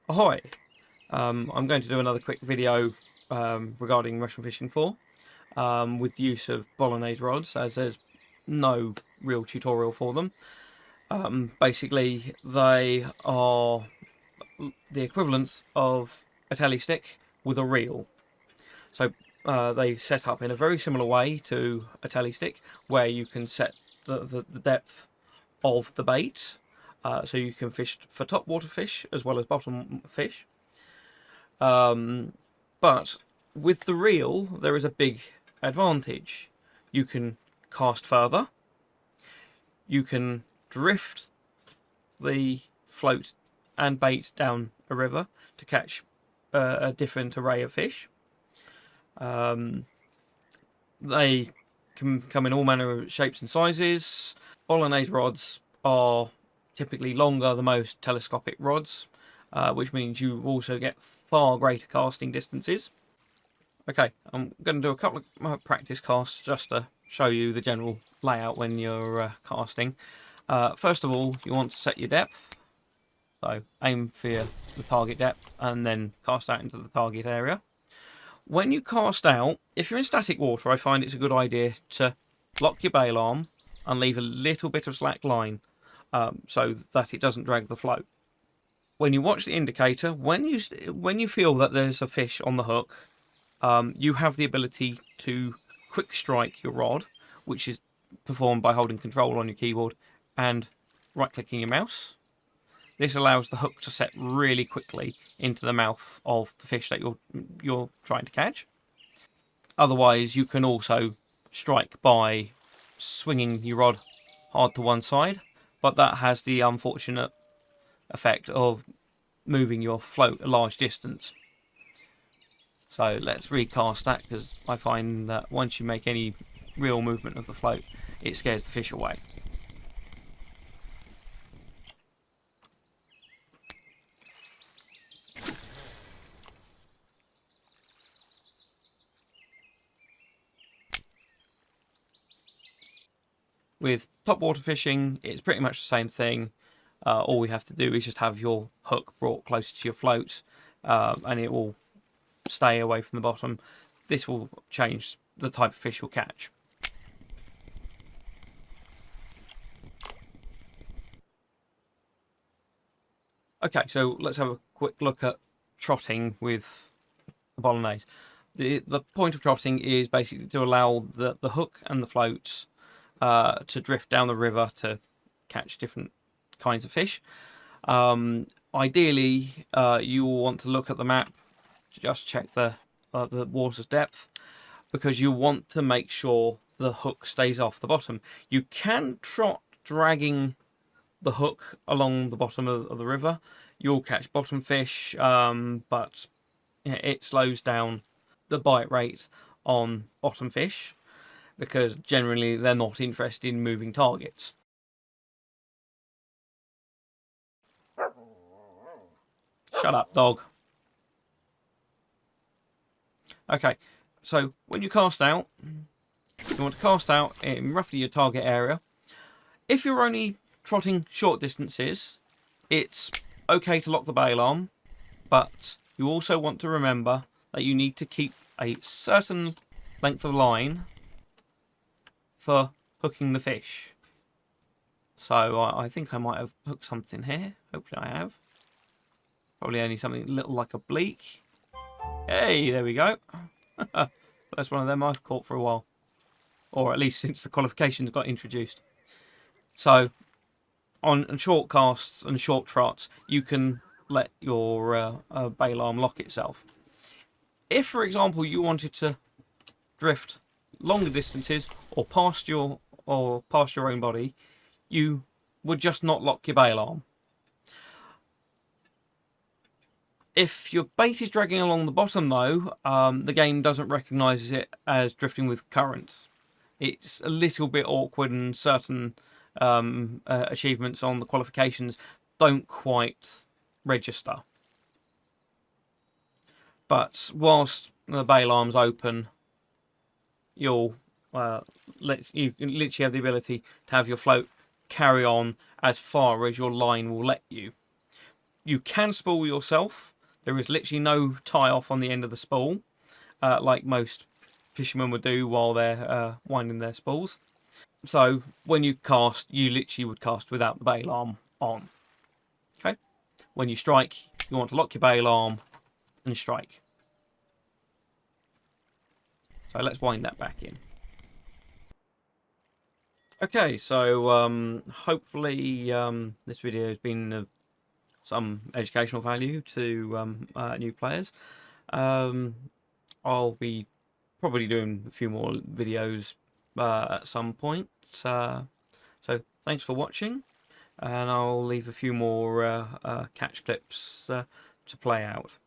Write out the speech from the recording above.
Ahoy! I'm going to do another quick video regarding Russian Fishing 4 with use of Bolognese rods, as there's no real tutorial for them. Basically, they are the equivalent of a telly stick with a reel. So they set up in a very similar way to a telly stick, where you can set the depth of the bait, so you can fish for top water fish as well as bottom fish. But with the reel, there is a big advantage. You can cast further. You can drift the float and bait down a river to catch a different array of fish. They can come in all manner of shapes and sizes. Bolognese rods are typically longer than most telescopic rods, which means you also get far greater casting distances. Okay, I'm going to do a couple of practice casts just to show you the general layout when you're casting. First of all, you want to set your depth. So aim for the target depth and then cast out into the target area. When you cast out, if you're in static water, I find it's a good idea to lock your bail arm and leave a little bit of slack line so that it doesn't drag the float. When you watch the indicator, when you feel that there's a fish on the hook, you have the ability to quick strike your rod, which is performed by holding control on your keyboard and right-clicking your mouse. This allows the hook to set really quickly into the mouth of the fish that you're trying to catch. Otherwise, you can also strike by swinging your rod hard to one side, but that has the unfortunate effect of moving your float a large distance. So let's recast that, because I find that once you make any real movement of the float, it scares the fish away. With topwater fishing, it's pretty much the same thing. All we have to do is just have your hook brought closer to your float, and it will stay away from the bottom. This will change the type of fish you'll catch. Okay, so let's have a quick look at trotting with the Bolognese. The point of trotting is basically to allow the hook and the floats to drift down the river to catch different kinds of fish. Ideally, you will want to look at the map to just check the water's depth, because you want to make sure the hook stays off the bottom. You can trot dragging the hook along the bottom of the river. You'll catch bottom fish, but it slows down the bite rate on bottom fish, because generally they're not interested in moving targets. Shut up, dog. Okay, so when you cast out, you want to cast out in roughly your target area. If you're only trotting short distances, it's okay to lock the bail arm, but you also want to remember that you need to keep a certain length of line for hooking the fish. So I think I might have hooked something here. Hopefully I have. Probably only something little like a bleak. Hey, there we go. First one of them I've caught for a while. Or at least since the qualifications got introduced. So, on short casts and short trots, you can let your bail arm lock itself. If, for example, you wanted to drift longer distances or past your own body, you would just not lock your bail arm. If your bait is dragging along the bottom, though, the game doesn't recognise it as drifting with currents. It's a little bit awkward, and certain achievements on the qualifications don't quite register. But whilst the bail arm's open, you literally have the ability to have your float carry on as far as your line will let you. You can spool yourself. There is literally no tie off on the end of the spool, like most fishermen would do while they're winding their spools. So when you cast, you literally would cast without the bail arm on. Okay. When you strike, you want to lock your bail arm and strike. So let's wind that back in. Okay, so hopefully this video has been of some educational value to new players. I'll be probably doing a few more videos at some point. So thanks for watching, and I'll leave a few more catch clips to play out.